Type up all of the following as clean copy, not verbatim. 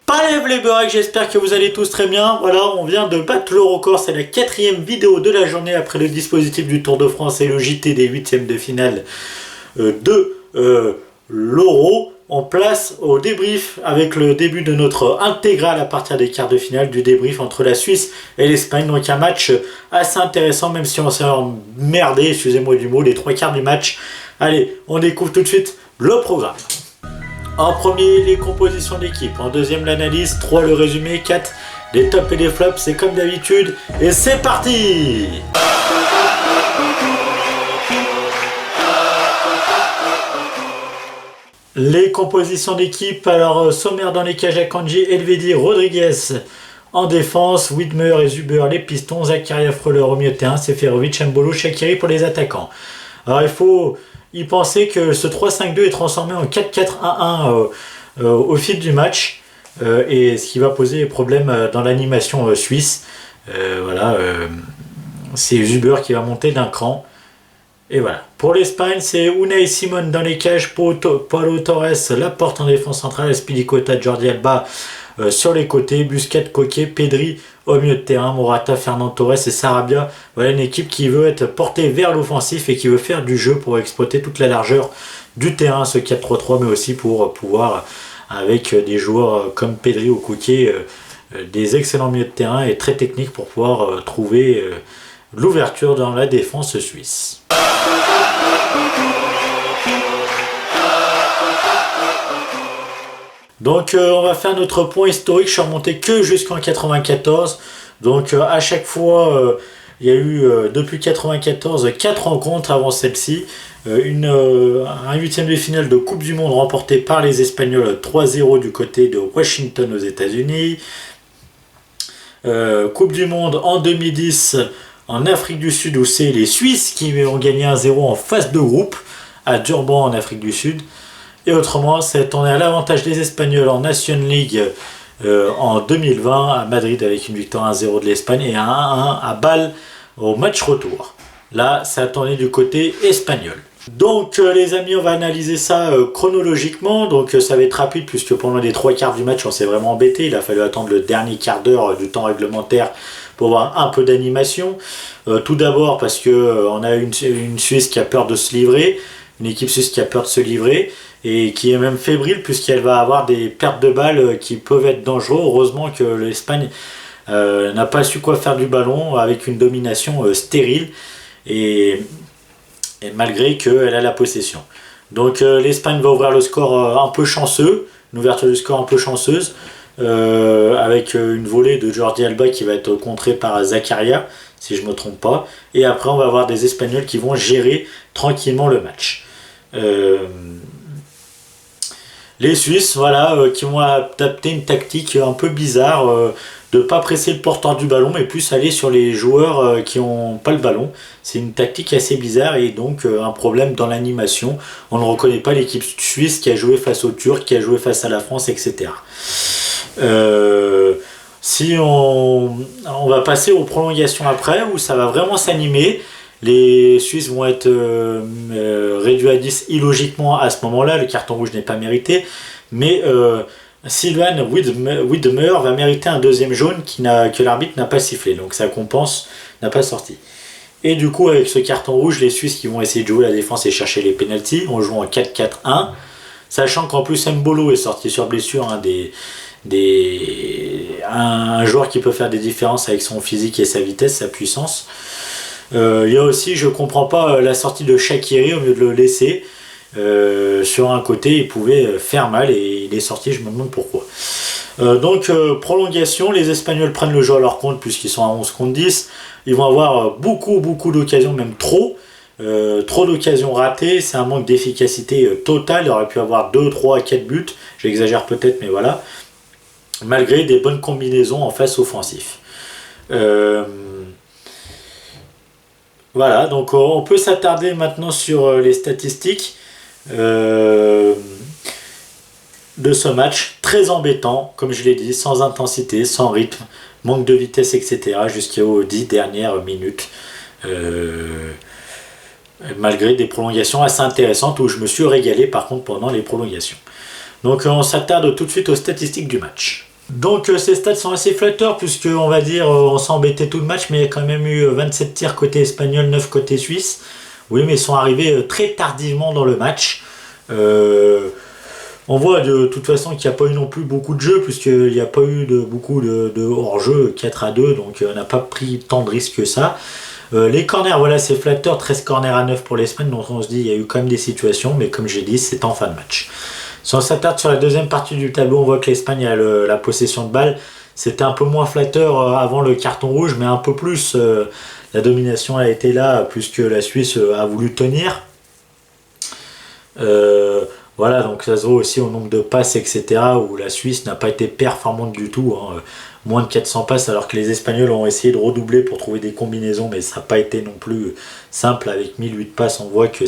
Parlez les beurrecs, j'espère que vous allez tous très bien. Voilà, on vient de battre le record, c'est la 4e vidéo de la journée après le dispositif du Tour de France et le JT des 8e de finale de l'Euro. On place au débrief avec le début de notre intégrale à partir des quarts de finale du débrief entre la Suisse et l'Espagne. Donc un match assez intéressant, même si on s'est emmerdé, excusez-moi du mot, les 3 quarts du match. Allez, on découvre tout de suite le programme. En premier, les compositions d'équipe. En deuxième, l'analyse. 3, le résumé. 4, les tops et les flops. C'est comme d'habitude. Et c'est parti! Les compositions d'équipe. Alors, sommaire dans les cages, Akanji, Elvedi, Rodriguez en défense. Widmer et Zuber, les pistons. Zakaria, Freuler au milieu de terrain. Seferovic, Mbolo, Shaqiri pour les attaquants. Alors, il faut y penser que ce 3-5-2 est transformé en 4-4-1-1 au fil du match. Et ce qui va poser problème dans l'animation suisse. C'est Zuber qui va monter d'un cran. Et voilà. Pour l'Espagne, c'est Unai Simon dans les cages, Paulo Torres, Laporte en défense centrale, Azpilicueta, Jordi Alba sur les côtés, Busquets, Koke, Pedri au milieu de terrain, Morata, Fernand Torres et Sarabia. Voilà une équipe qui veut être portée vers l'offensif et qui veut faire du jeu pour exploiter toute la largeur du terrain, ce 4-3-3, mais aussi pour pouvoir, avec des joueurs comme Pedri ou Koke, des excellents milieux de terrain et très techniques pour pouvoir trouver l'ouverture dans la défense suisse. Donc on va faire notre point historique. Je suis remonté que jusqu'en 94. Donc à chaque fois, il y a eu depuis 94 4 rencontres avant celle-ci. Un 8e de finale de Coupe du Monde remporté par les Espagnols 3-0 du côté de Washington aux États-Unis. Coupe du Monde en 2010 en Afrique du Sud où c'est les Suisses qui ont gagné 1-0 en phase de groupe à Durban en Afrique du Sud. Et autrement, on est à l'avantage des Espagnols en Nation League en 2020 à Madrid avec une victoire 1-0 de l'Espagne et un 1-1 à Bâle au match retour. Là, ça a tourné du côté espagnol. Donc les amis, on va analyser ça chronologiquement. Donc ça va être rapide puisque pendant les 3 quarts du match, on s'est vraiment embêté. Il a fallu attendre le dernier quart d'heure du temps réglementaire pour avoir un peu d'animation. Tout d'abord parce que on a une Suisse qui a peur de se livrer, une équipe suisse qui a peur de se livrer et qui est même fébrile puisqu'elle va avoir des pertes de balles qui peuvent être dangereuses. Heureusement que l'Espagne n'a pas su quoi faire du ballon avec une domination stérile et malgré qu'elle a la possession. Donc l'Espagne va ouvrir le score un peu chanceux, une ouverture du score un peu chanceuse, avec une volée de Jordi Alba qui va être contrée par Zakaria, si je ne me trompe pas. Et après on va avoir des Espagnols qui vont gérer tranquillement le match. Les Suisses, voilà, qui vont adapter une tactique un peu bizarre de ne pas presser le porteur du ballon, mais plus aller sur les joueurs qui n'ont pas le ballon. C'est une tactique assez bizarre et donc un problème dans l'animation. On ne reconnaît pas l'équipe suisse qui a joué face aux Turcs, qui a joué face à la France, etc. Si on va passer aux prolongations après, où ça va vraiment s'animer. Les Suisses vont être réduits à 10 illogiquement à ce moment-là. Le carton rouge n'est pas mérité. Mais Sylvain Widmer va mériter un deuxième jaune que l'arbitre n'a pas sifflé. Donc ça compense, n'a pas sorti. Et du coup, avec ce carton rouge, les Suisses qui vont essayer de jouer la défense et chercher les pénaltys, on joue en 4-4-1. Sachant qu'en plus Mbolo est sorti sur blessure, un joueur qui peut faire des différences avec son physique et sa vitesse, sa puissance. Il y a aussi, je comprends pas la sortie de Shaqiri au lieu de le laisser sur un côté, il pouvait faire mal et il est sorti, je me demande pourquoi. Prolongation, les Espagnols prennent le jeu à leur compte puisqu'ils sont à 11 contre 10. Ils vont avoir beaucoup d'occasions, même trop d'occasions ratées. C'est un manque d'efficacité totale. Il aurait pu avoir 2, 3, 4 buts, j'exagère peut-être, mais voilà, malgré des bonnes combinaisons en face offensif. Voilà, donc on peut s'attarder maintenant sur les statistiques. de ce match, très embêtant, comme je l'ai dit, sans intensité, sans rythme, manque de vitesse, etc. jusqu'aux 10 dernières minutes. Malgré des prolongations assez intéressantes où je me suis régalé par contre pendant les prolongations. Donc on s'attarde tout de suite aux statistiques du match. Donc ces stats sont assez flatteurs puisque on va dire on s'est embêté tout le match, mais il y a quand même eu 27 tirs côté espagnol, 9 côté suisse. Oui, mais ils sont arrivés très tardivement dans le match. On voit de toute façon qu'il n'y a pas eu non plus beaucoup de jeux puisqu'il n'y a pas eu beaucoup de hors-jeu 4-2, donc on n'a pas pris tant de risques que ça. Les corners, voilà, c'est flatteur, 13 corners à 9 pour l'Espagne, donc on se dit il y a eu quand même des situations, mais comme j'ai dit, c'est en fin de match. Si on s'attarde sur la deuxième partie du tableau, on voit que l'Espagne a la possession de balle. C'était un peu moins flatteur avant le carton rouge, mais un peu plus. La domination a été là, plus que la Suisse a voulu tenir. Voilà, donc ça se voit aussi au nombre de passes, etc., où la Suisse n'a pas été performante du tout. Moins de 400 passes, alors que les Espagnols ont essayé de redoubler pour trouver des combinaisons, mais ça n'a pas été non plus simple. Avec 1008 passes, on voit que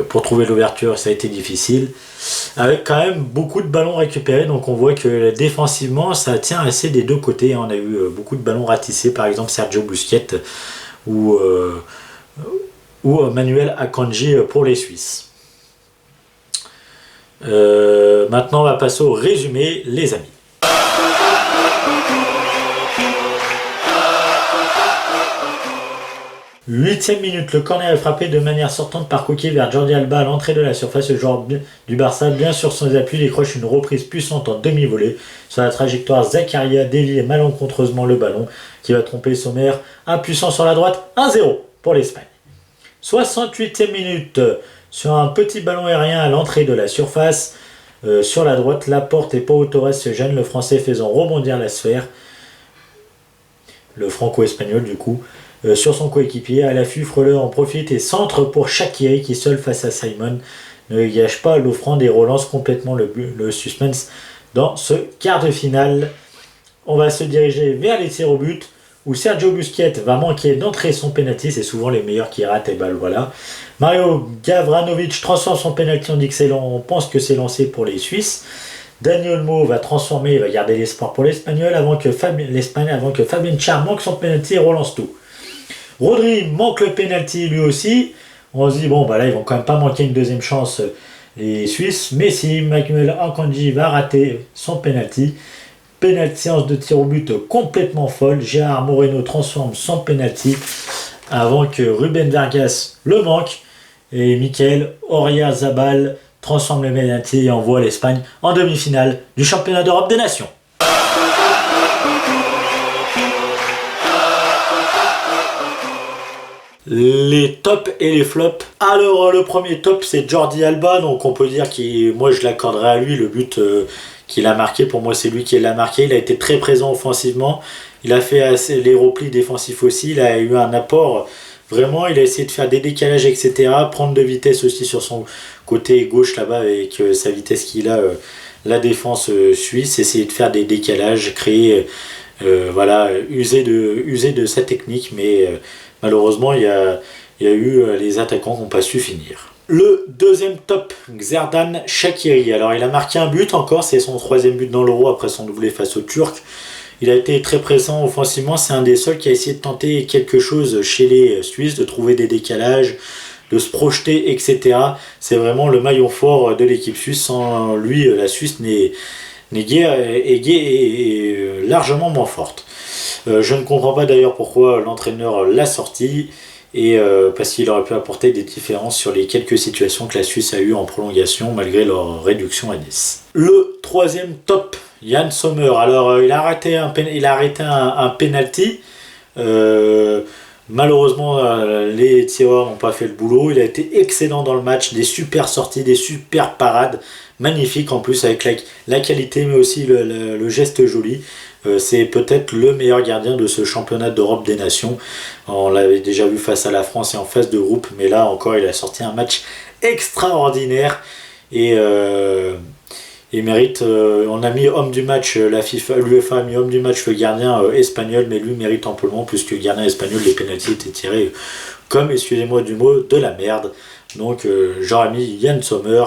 pour trouver l'ouverture, ça a été difficile. Avec quand même beaucoup de ballons récupérés, donc on voit que défensivement, ça tient assez des deux côtés. On a eu beaucoup de ballons ratissés, par exemple Sergio Busquets ou Manuel Akanji pour les Suisses. Maintenant, on va passer au résumé, les amis. 8e minute, le corner est frappé de manière sortante par Coquet vers Jordi Alba à l'entrée de la surface. Le joueur du Barça, bien sur son appui, décroche une reprise puissante en demi-volée. Sur la trajectoire, Zakaria dévie malencontreusement le ballon qui va tromper Sommer. Impuissant sur la droite, 1-0 pour l'Espagne. 68e minute, sur un petit ballon aérien à l'entrée de la surface. Sur la droite, Laporte et Pau Torres se gênent, le français faisant rebondir la sphère. Le franco-espagnol du coup. Sur son coéquipier, à l'affût, Freuler en profite et centre pour Shaqiri qui seul face à Simon ne gâche pas l'offrande et relance complètement le suspense dans ce quart de finale. On va se diriger vers les tirs au but où Sergio Busquets va manquer d'entrer son penalty, c'est souvent les meilleurs qui ratent et balle, voilà. Mario Gavranovic transforme son penalty, on dit que c'est on pense que c'est lancé pour les Suisses. Dani Olmo va transformer, il va garder l'espoir pour l'Espagnol avant que Fabien Char manque son penalty et relance tout. Rodri manque le penalty lui aussi. On se dit bon bah là ils vont quand même pas manquer une deuxième chance les Suisses, mais si Manuel Akanji va rater son penalty, séance de tir au but complètement folle. Gérard Moreno transforme son penalty avant que Ruben Vargas le manque et Michael Oyarzabal transforme le penalty et envoie l'Espagne en demi-finale du championnat d'Europe des Nations. Les tops et les flops. Alors le premier top c'est Jordi Alba, donc on peut dire moi je l'accorderai à lui le but qu'il a marqué. Pour moi c'est lui qui l'a marqué, il a été très présent offensivement, il a fait les replis défensifs aussi, il a eu un apport vraiment, il a essayé de faire des décalages etc, prendre de vitesse aussi sur son côté gauche là-bas avec sa vitesse qu'il a, la défense suisse, essayer de faire des décalages, créer user de sa technique, mais malheureusement, il y a eu les attaquants qui n'ont pas su finir. Le deuxième top, Xherdan Shaqiri. Alors, il a marqué un but encore, c'est son 3e but dans l'Euro après son doublé face aux Turcs. Il a été très présent offensivement, c'est un des seuls qui a essayé de tenter quelque chose chez les Suisses, de trouver des décalages, de se projeter, etc. C'est vraiment le maillon fort de l'équipe suisse. Sans lui, la Suisse est largement moins forte. Je ne comprends pas d'ailleurs pourquoi l'entraîneur l'a sorti, et parce qu'il aurait pu apporter des différences sur les quelques situations que la Suisse a eues en prolongation malgré leur réduction à 10. Le troisième top, Yann Sommer. Alors il a arrêté un penalty. Malheureusement les tireurs n'ont pas fait le boulot. Il a été excellent dans le match, des super sorties, des super parades, magnifiques en plus avec la qualité mais aussi le geste joli. C'est peut-être le meilleur gardien de ce championnat d'Europe des Nations. On l'avait déjà vu face à la France et en phase de groupe, mais là encore il a sorti un match extraordinaire et mérite. On a mis homme du match, l'UEFA a mis homme du match le gardien espagnol, mais lui mérite amplement puisque le gardien espagnol, les pénaltys étaient tirés comme, excusez-moi du mot, de la merde. Donc j'aurais mis Yann Sommer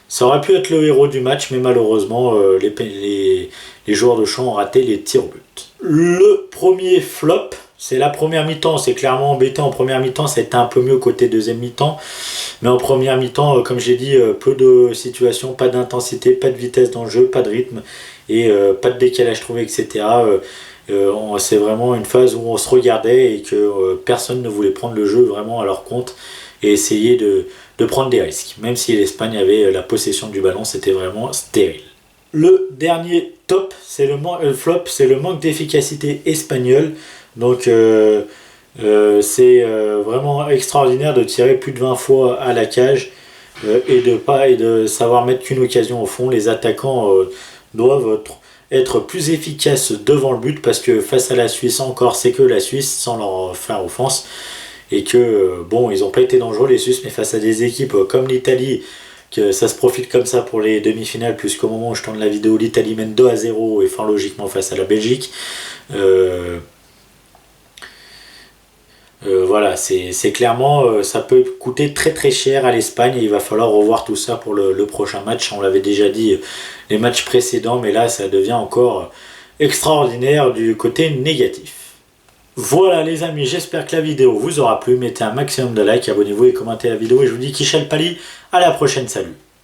Ça aurait pu être le héros du match, mais malheureusement, les joueurs de champ ont raté les tirs au but. Le premier flop, c'est la première mi-temps. C'est clairement embêté en première mi-temps. Ça a été un peu mieux côté deuxième mi-temps. Mais en première mi-temps, comme j'ai dit, peu de situations, pas d'intensité, pas de vitesse dans le jeu, pas de rythme et pas de décalage trouvé, etc. C'est vraiment une phase où on se regardait et que personne ne voulait prendre le jeu vraiment à leur compte et essayer de prendre des risques. Même si l'Espagne avait la possession du ballon, c'était vraiment stérile. Le dernier top, c'est le flop, c'est le manque d'efficacité espagnole. Donc c'est vraiment extraordinaire de tirer plus de 20 fois à la cage et de savoir mettre qu'une occasion au fond. Les attaquants doivent être plus efficaces devant le but parce que face à la Suisse encore, c'est que la Suisse sans leur faire offense et que bon, ils n'ont pas été dangereux les Suisses, mais face à des équipes comme l'Italie, que ça se profite comme ça pour les demi-finales, puisqu'au moment où je tourne la vidéo, l'Italie mène 2-0 et fort logiquement face à la Belgique. Voilà, c'est clairement, ça peut coûter très très cher à l'Espagne et il va falloir revoir tout ça pour le prochain match. On l'avait déjà dit les matchs précédents, mais là ça devient encore extraordinaire du côté négatif. Voilà les amis, j'espère que la vidéo vous aura plu. Mettez un maximum de likes, abonnez-vous et commentez la vidéo et je vous dis Kishal Pali, à la prochaine, salut.